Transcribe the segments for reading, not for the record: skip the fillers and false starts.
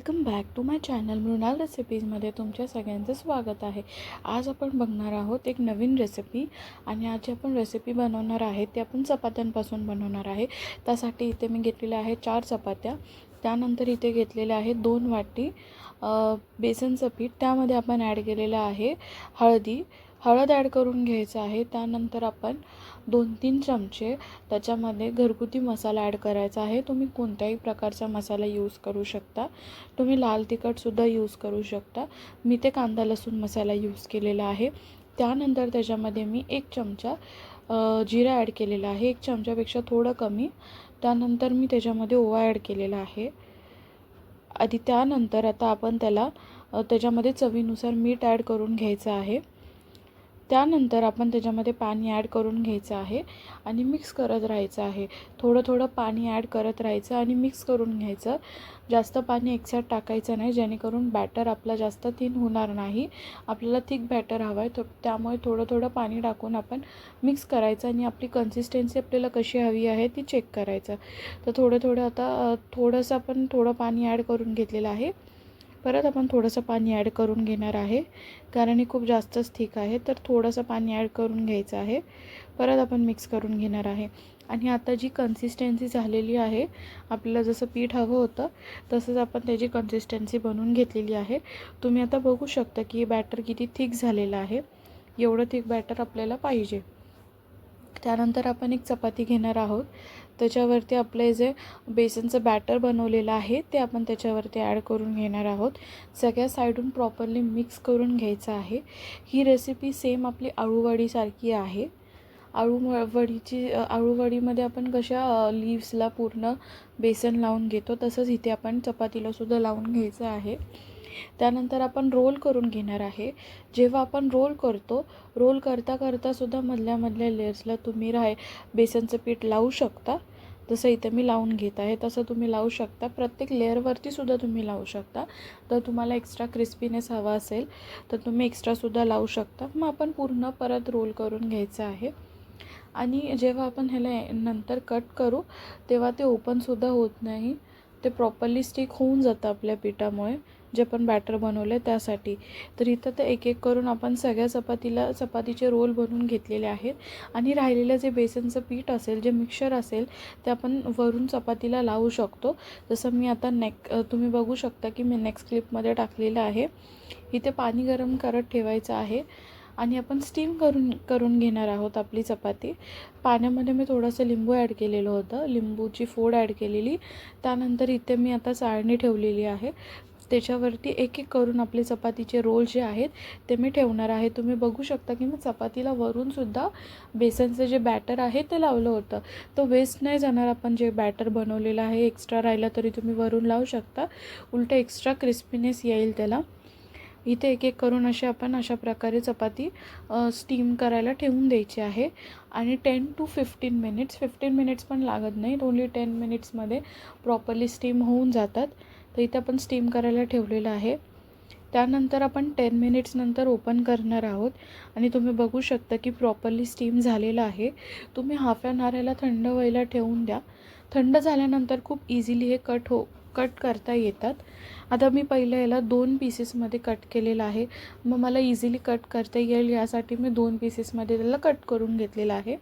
Welcome back to my channel Mrunal रेसिपीजमध्ये तुमच्या सगळ्यांचं स्वागत आहे। आज आपण बघणार आहोत एक नवीन रेसिपी आणि आज आपण रेसिपी बनवणार आहे ते आपण चपात्यांपासून बनवणार आहे। त्यासाठी इथे मी घेतलेल्या आहे 4 चपात्या। त्यानंतर इथे घेतलेले आहे 2 वाटी बेसनचं पीठ। त्यामध्ये आपण ॲड केलेलं आहे हळद ॲड करून घ्यायचं आहे। त्यानंतर आपण 2-3 चमचे त्याच्यामध्ये घरगुती मसाला ॲड करायचा आहे। तुम्ही कोणत्याही प्रकारचा मसाला यूज करू शकता। तुम्ही लाल तिखट सुद्धा यूज करू शकता। मी ते कांदा लसूण मसाला यूज केलेला आहे। त्यानंतर त्याच्यामध्ये मी 1 चमचा जिरा ॲड केलेला आहे, 1 चमच्यापेक्षा थोडं कमी। त्यानंतर मी त्याच्यामध्ये ओवा ॲड केलेला आहे आणि त्यानंतर आता आपण त्याच्यामध्ये चवीनुसार मीठ ॲड करून घ्यायचं आहे। त्यानंतर आपण त्याच्यामध्ये पाणी ॲड करून घ्यायचं आहे आणि मिक्स करत राहायचं आहे। थोडं पाणी ॲड करत राहायचं आणि मिक्स करून घ्यायचं। जास्त पाणी एकसाथ टाकायचं नाही, जेणेकरून बॅटर आपला जास्त थिन होणार नाही। आपल्याला थिक बॅटर हवं आहे, तर त्यामुळे थोडं पाणी टाकून आपण मिक्स करायचं आणि आपली कन्सिस्टन्सी आपल्याला कशी हवी आहे ती चेक करायचं। तर थोडंसं आपण पाणी ॲड करून घेतलेलं आहे। परत आपण थोडंसं पाणी ॲड करून घेणार आहे, कारण हे खूप जास्तच थिक आहे। तर थोडंसं पाणी ॲड करून घ्यायचं आहे। परत आपण मिक्स करून घेणार आहे आणि आता जी कन्सिस्टन्सी झालेली आहे, आपल्याला जसं पीठ हवं होतं तसंच आपण त्याची कन्सिस्टन्सी बनवून घेतलेली आहे। तुम्ही आता बघू शकता की बॅटर किती थिक झालेलं आहे। एवढं थिक बॅटर आपल्याला पाहिजे। त्यानंतर आपण एक चपाती घेणार आहोत। त्याच्यावरती आपले जे बेसनचं बॅटर बनवलेलं आहे ते आपण त्याच्यावरती ॲड करून घेणार आहोत। सगळ्या साईडून प्रॉपरली मिक्स करून घ्यायचं आहे। ही रेसिपी सेम आपली आळूवडीसारखी आहे। आळूवडीमध्ये आपण कशा लीव्सला पूर्ण बेसन लावून घेतो, तसंच इथे आपण चपातीला सुद्धा लावून घ्यायचं आहे। त्यानंतर आपण रोल करून घेणार आहे। जेव्हा आपण रोल करता सुद्धा मधल्या लेयर्सला तुम्ही बेसनचं पीठ लावू शकता। जसं इथे मी लावून घेत आहे तसं तुम्ही लावू शकता। प्रत्येक लेयरवरती सुद्धा तुम्ही लावू शकता। तर तुम्हाला एक्स्ट्रा क्रिस्पीनेस हवा असेल तर तुम्ही एक्स्ट्रा सुद्धा लावू शकता। मग आपण पूर्ण परत रोल करून घ्यायचं आहे आणि जेव्हा आपण ह्याला नंतर कट करू तेव्हा ते ओपनसुद्धा होत नाही, ते प्रॉपरली स्टिक होऊन जातं आपल्या पिठामुळे, जे आपण बॅटर बनवलं त्यासाठी। तर इथं ते एक करून आपण सगळ्या चपातीचे रोल बनवून घेतलेले आहेत आणि राहिलेलं जे बेसनचं पीठ असेल, जे मिक्सचर असेल, ते आपण वरून चपातीला लावू शकतो। जसं मी आता तुम्ही बघू शकता की मी नेक्स्ट क्लिपमध्ये टाकलेलं आहे। इथे पाणी गरम करत ठेवायचं आहे आणि आपण स्टीम करून घेणार आहोत आपली चपाती। पाण्यामध्ये मी थोडंसं लिंबू ॲड केलेलं होतं, लिंबूची फोड ॲड केलेली। त्यानंतर इथे मी आता चाळणी ठेवलेली आहे, त्याच्यावरती एक करून आपले चपातीचे रोल जे आहेत ते मी ठेवणार आहे। तुम्ही बघू शकता की मी चपातीला वरूनसुद्धा बेसनचं जे बॅटर आहे ते लावलं होतं। तो वेस्ट नाही जाणार। आपण जे बॅटर बनवलेलं आहे एक्स्ट्रा राहिला तरी तुम्ही वरून लावू शकता, उलट एक्स्ट्रा क्रिस्पीनेस येईल त्याला। इथे एक करून आपण अशा प्रकारे चपाती स्टीम करायला ठेवून द्यायची आहे आणि 10 to 15 मिनिट्स, 15 मिनिट्स पण लागत नाही, ओन्ली 10 मिनिट्समध्ये प्रॉपरली स्टीम होऊन जातात। तर इथे आपण स्टीम करायला ठेवलेलं आहे। त्यानंतर आपण 10 मिनिट्स नंतर ओपन करणार आहोत आणि तुम्ही बघू शकता की प्रॉपरली स्टीम झालेलं आहे। तुम्ही हाफ ॲन आवरला थंड व्हायला ठेवून द्या। थंड झाल्यानंतर खूप इझिली हे कट करता येतात। आता मी पहिलं याला 2 पीसेसमध्ये कट केलेलं आहे, मग मला इझिली कट करता येईल यासाठी मी 2 पीसेसमध्ये त्याला कट करून घेतलेलं आहे।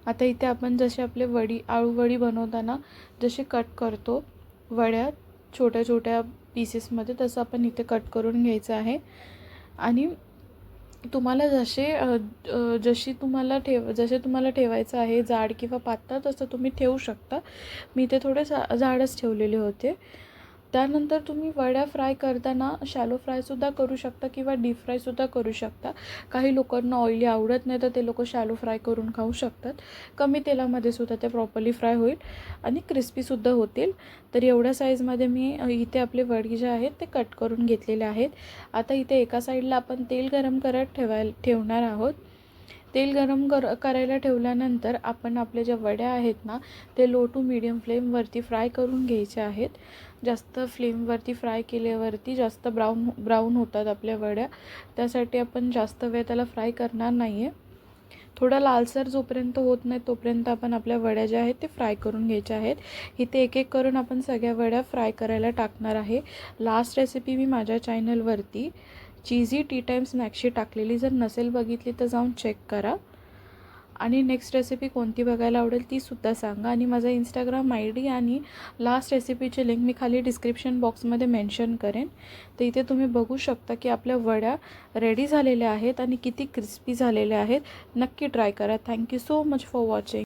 आता इथे आपण जसे आपले आळूवडी बनवताना जसे कट करतो वड्या छोट्या पीसेसमध्ये, तसं आपण इथे कट करून घ्यायचं आहे आणि तुम्हाला जसे तुम्हाला ठेवायचं आहे, जाड किंवा पातळ, तसं तुम्ही ठेवू शकता। मी इथे थोडे जाडच ठेवलेले होते। त्यानंतर तुम्ही वड्या फ्राय करताना शॅलो फ्रायसुद्धा करू शकता किंवा डीप फ्रायसुद्धा करू शकता। काही लोकांना ऑइली आवडत नाही तर ते लोक शॅलो फ्राय करून खाऊ शकतात। कमी तेलामध्ये सुद्धा ते प्रॉपरली फ्राय होईल आणि क्रिस्पीसुद्धा होतील। तर एवढ्या साईजमध्ये मी इथे आपले वडी जे आहेत ते कट करून घेतलेले आहेत। आता इथे एका साईडला आपण तेल गरम करत ठेवणार आहोत। तेल गरम करायला ठेवल्यानंतर आपण आपल्या ज्या वड्या आहेत ना, ते लो टू मीडियम फ्लेमवरती फ्राय करून घ्यायच्या आहेत। जास्त फ्लेमवरती फ्राय केल्यावरती जास्त ब्राऊन होतात आपल्या वड्या, त्यासाठी आपण जास्त वेळ त्याला फ्राय करणार नाही आहे। थोडा लालसर जोपर्यंत होत नाही तोपर्यंत आपण आपल्या वड्या ज्या आहेत ते फ्राय करून घ्यायच्या आहेत. इथे एक एक करून आपण सगळ्या वड्या फ्राय करायला टाकणार आहे. लास्ट रेसिपी मी माझ्या चॅनलवरती चीझी टी टाईम स्नॅक्सची टाकलेली, जर नसेल बघितली तर जाऊन चेक करा. आणि नेक्स्ट रेसिपी कोणती बघायला आवडेल तीसुद्धा सांगा. आणि माझा इंस्टाग्राम ID आणि लास्ट रेसिपीचे लिंक मी खाली डिस्क्रिप्शन बॉक्समध्ये मेन्शन करेन. तर इथे तुम्ही बघू शकता की आपल्या वड्या रेडी झालेल्या आहेत आणि किती क्रिस्पी झालेल्या आहेत. नक्की ट्राय करा. Thank you so much for watching.